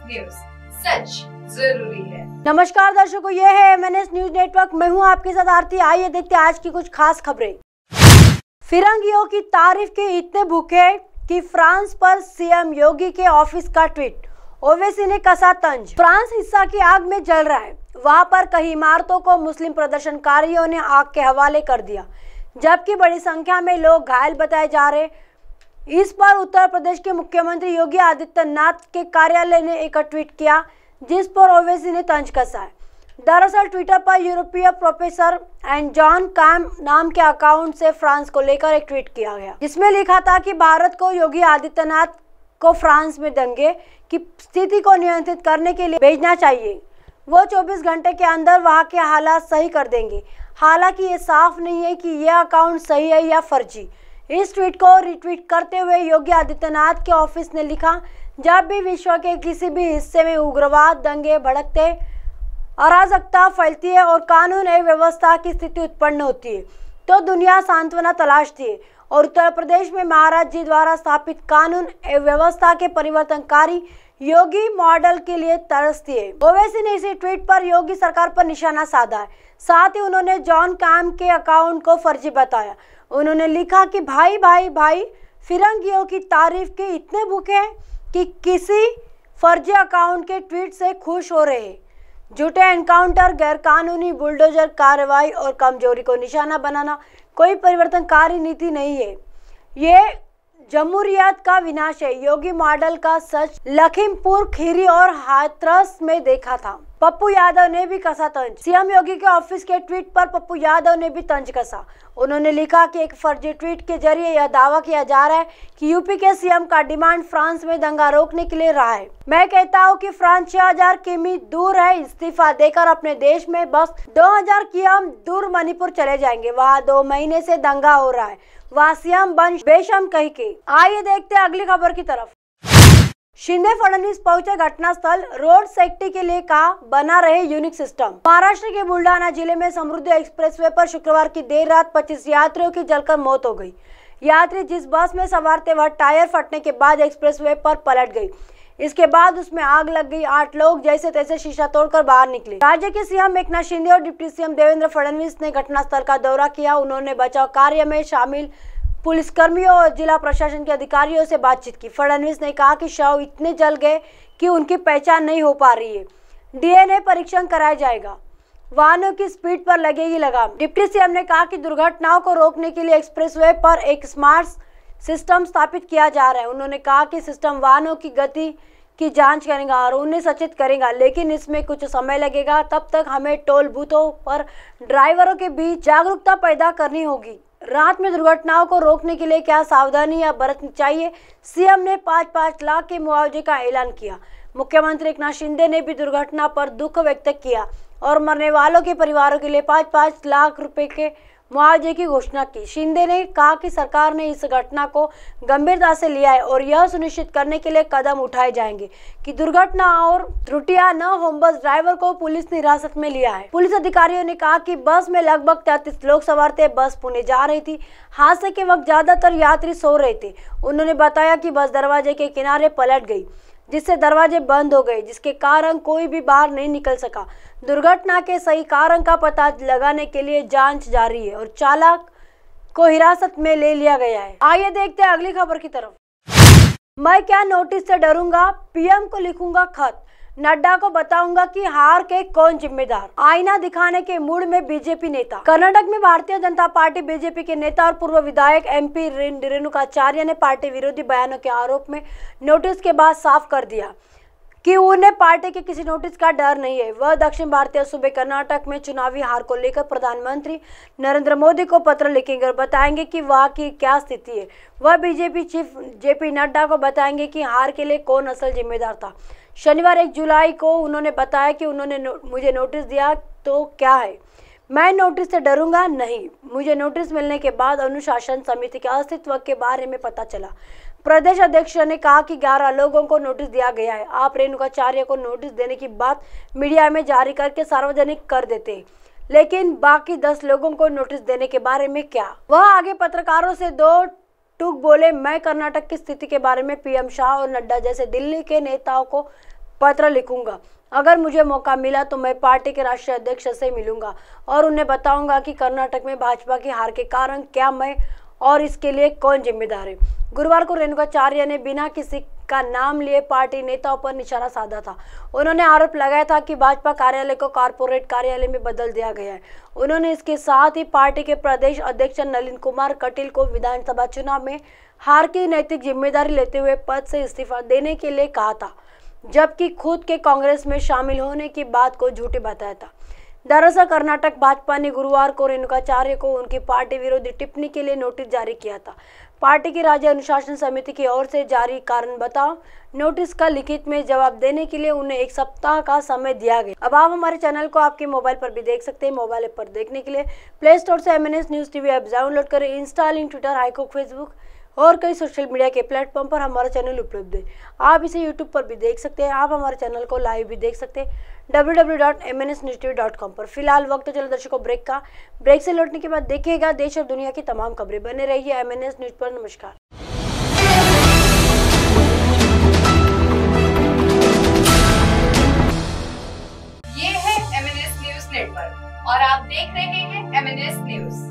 News, सच जरूरी है। नमस्कार दर्शकों, ये है MNS न्यूज नेटवर्क। मैं हूं आपके साथ आरती। आइए देखते हैं आज की कुछ खास खबरें। फिरंगियों की तारीफ के इतने भूखे कि फ्रांस पर सीएम योगी के ऑफिस का ट्वीट। ओवैसी ने कसा तंज। फ्रांस हिस्सा की आग में जल रहा है। वहां पर कई इमारतों को मुस्लिम प्रदर्शनकारियों ने आग के हवाले कर दिया, जबकि बड़ी संख्या में लोग घायल बताए जा रहे। इस पर उत्तर प्रदेश के मुख्यमंत्री योगी आदित्यनाथ के कार्यालय ने एक ट्वीट किया, जिस पर ओवैसी ने तंज कसा है। दरअसल ट्विटर पर यूरोपीय प्रोफेसर एंड जॉन कैम नाम के अकाउंट से फ्रांस को लेकर एक ट्वीट किया गया, जिसमें लिखा था कि भारत को योगी आदित्यनाथ को फ्रांस में दंगे की स्थिति को नियंत्रित करने के लिए भेजना चाहिए। वो 24 घंटे के अंदर वहां के हालात सही कर देंगे। हालांकि ये साफ नहीं है कि यह अकाउंट सही है या फर्जी। इस ट्वीट को रिट्वीट करते हुए योगी आदित्यनाथ के ऑफिस ने लिखा, जब भी विश्व के किसी भी हिस्से में उग्रवाद, दंगे भड़कते, अराजकता फैलती है और कानून एवं व्यवस्था की स्थिति उत्पन्न होती है, तो दुनिया सांत्वना तलाशती है। और उत्तर प्रदेश में महाराज जी द्वारा स्थापित कानून एवं व्यवस्था के परिवर्तनकारी योगी मॉडल के लिए तरसती है। ओवैसी ने इसी ट्वीट पर योगी सरकार पर निशाना साधा है। साथ ही उन्होंने जॉन कैम के अकाउंट को फर्जी बताया। उन्होंने लिखा कि भाई भाई भाई फिरंगियों की तारीफ के इतने भूखे हैं कि किसी फर्जी अकाउंट के ट्वीट से खुश हो रहे हैं। झूठे एनकाउंटर, गैरकानूनी बुलडोजर कार्रवाई और कमजोरी को निशाना बनाना कोई परिवर्तनकारी नीति नहीं है। ये जमहूरियत का विनाश है। योगी मॉडल का सच लखीमपुर खीरी और हाथरस में देखा था। पप्पू यादव ने भी कसा तंज। सीएम योगी के ऑफिस के ट्वीट पर पप्पू यादव ने भी तंज कसा। उन्होंने लिखा कि एक फर्जी ट्वीट के जरिए यह दावा किया जा रहा है कि यूपी के सीएम का डिमांड फ्रांस में दंगा रोकने के लिए रहा है। मैं कहता हूं कि फ्रांस 6000 किमी दूर है। इस्तीफा देकर अपने देश में बस 2000 किमी दूर मणिपुर चले जाएंगे। वहाँ 2 महीने से दंगा हो रहा है। वहाँ सीएम वंश बेशम कही के। आइए देखते हैं अगली खबर की तरफ। शिंदे फडणवीस पहुंचे घटनास्थल। रोड सेफ्टी के लिए कहा बना रहे यूनिक सिस्टम। महाराष्ट्र के बुल्ढाना जिले में समृद्धि एक्सप्रेसवे पर शुक्रवार की देर रात 25 यात्रियों की जलकर मौत हो गई। यात्री जिस बस में सवार थे वह टायर फटने के बाद एक्सप्रेसवे पर पलट गई। इसके बाद उसमें आग लग गई। 8 लोग जैसे तैसे शीशा तोड़कर बाहर निकले। राज्य के सीएम एकनाथ शिंदे और डिप्टी सीएम देवेंद्र फडणवीस ने घटनास्थल का दौरा किया। उन्होंने बचाव कार्य में शामिल पुलिसकर्मियों और जिला प्रशासन के अधिकारियों से बातचीत की। फडणवीस ने कहा कि शव इतने जल गए कि उनकी पहचान नहीं हो पा रही है। DNA परीक्षण कराया जाएगा। वाहनों की स्पीड पर लगेगी लगाम। डिप्टी सीएम ने कहा कि दुर्घटनाओं को रोकने के लिए एक्सप्रेसवे पर एक स्मार्ट सिस्टम स्थापित किया जा रहा है। उन्होंने कहा कि सिस्टम वाहनों की गति की जांच करेगा और उन्हें सचेत करेगा, लेकिन इसमें कुछ समय लगेगा। तब तक हमें टोल बूथों पर ड्राइवरों के बीच जागरूकता पैदा करनी होगी। रात में दुर्घटनाओं को रोकने के लिए क्या सावधानियां बरतनी चाहिए। सीएम ने 5-5 लाख के मुआवजे का ऐलान किया। मुख्यमंत्री एकनाथ शिंदे ने भी दुर्घटना पर दुख व्यक्त किया और मरने वालों के परिवारों के लिए 5-5 लाख रुपए के मुआवजे की घोषणा की। शिंदे ने कहा कि सरकार ने इस घटना को गंभीरता से लिया है और यह सुनिश्चित करने के लिए कदम उठाए जाएंगे कि दुर्घटना और त्रुटियां न हो। बस ड्राइवर को पुलिस ने हिरासत में लिया है। पुलिस अधिकारियों ने कहा कि बस में लगभग 33 लोग सवार थे। बस पुणे जा रही थी। हादसे के वक्त ज्यादातर यात्री सो रहे थे। उन्होंने बताया कि बस दरवाजे के किनारे पलट गई, जिससे दरवाजे बंद हो गए, जिसके कारण कोई भी बाहर नहीं निकल सका। दुर्घटना के सही कारण का पता लगाने के लिए जांच जारी है और चालक को हिरासत में ले लिया गया है। आइए देखते हैं अगली खबर की तरफ। मैं क्या नोटिस से डरूंगा, पीएम को लिखूंगा खत, नड्डा को बताऊंगा कि हार के कौन जिम्मेदार। आईना दिखाने के मूड में बीजेपी नेता। कर्नाटक में भारतीय जनता पार्टी बीजेपी के नेता और पूर्व विधायक MP रेणुकाचार्य ने पार्टी विरोधी बयानों के आरोप में नोटिस के बाद साफ कर दिया कि उन्हें पार्टी के किसी नोटिस का डर नहीं है। वह दक्षिण भारतीय सूबे कर्नाटक में चुनावी हार को लेकर प्रधानमंत्री नरेंद्र मोदी को पत्र लिखेंगे और बताएंगे कि वहां की क्या स्थिति है। वह बीजेपी चीफ JP नड्डा को बताएंगे कि हार के लिए कौन असल जिम्मेदार था। शनिवार 1 जुलाई को उन्होंने बताया कि उन्होंने मुझे नोटिस दिया तो क्या है, मैं नोटिस से डरूंगा नहीं। मुझे नोटिस मिलने के बाद अनुशासन समिति के अस्तित्व के बारे में पता चला। प्रदेश अध्यक्ष ने कहा कि 11 लोगों को नोटिस दिया गया है। आप रेणुकाचार्य को नोटिस देने की बात मीडिया में जारी करके सार्वजनिक कर देते, लेकिन बाकी 10 लोगों को नोटिस देने के बारे में क्या। वह आगे पत्रकारों से 2 टूक बोले, मैं कर्नाटक की स्थिति के बारे में PM शाह और नड्डा जैसे दिल्ली के नेताओं को पत्र लिखूंगा। अगर मुझे मौका मिला तो मैं पार्टी के राष्ट्रीय अध्यक्ष से मिलूंगा और उन्हें बताऊंगा कि कर्नाटक में भाजपा की हार के कारण क्या मैं और इसके लिए कौन जिम्मेदार है। गुरुवार को रेणुकाचार्य ने बिना किसी का नाम लिए पार्टी नेताओं पर निशाना साधा था। उन्होंने आरोप लगाया था कि भाजपा कार्यालय को कॉर्पोरेट कार्यालय में बदल दिया गया है। उन्होंने इसके साथ ही पार्टी के प्रदेश अध्यक्ष नलिन कुमार कटील को विधानसभा चुनाव में हार की नैतिक जिम्मेदारी लेते हुए पद से इस्तीफा देने के लिए कहा था, जबकि खुद के कांग्रेस में शामिल होने की बात को झूठी बताया था। दरअसल कर्नाटक भाजपा ने गुरुवार को रेणुकाचार्य को उनकी पार्टी विरोधी टिप्पणी के लिए नोटिस जारी किया था। पार्टी की राज्य अनुशासन समिति की ओर से जारी कारण बताओ नोटिस का लिखित में जवाब देने के लिए उन्हें 1 सप्ताह का समय दिया गया। अब आप हमारे चैनल को आपके मोबाइल पर भी देख सकते हैं। मोबाइल ऐप पर देखने के लिए प्ले स्टोर से MNS news TV app download करें। इंस्टा, लिंक, ट्विटर, हाईकोक, फेसबुक और कई सोशल मीडिया के प्लेटफॉर्म पर हमारा चैनल उपलब्ध है। आप इसे यूट्यूब पर भी देख सकते हैं। आप हमारे चैनल को लाइव भी देख सकते हैं www.mnsnewstv.com पर। फिलहाल वक्त चलो दर्शकों ब्रेक का। ब्रेक से लौटने के बाद देखिएगा देश और दुनिया की तमाम खबरें। बने रहिए MNS न्यूज पर। नमस्कार। ये है MNS न्यूज नेटवर्क और आप देख रहे हैं MNS न्यूज।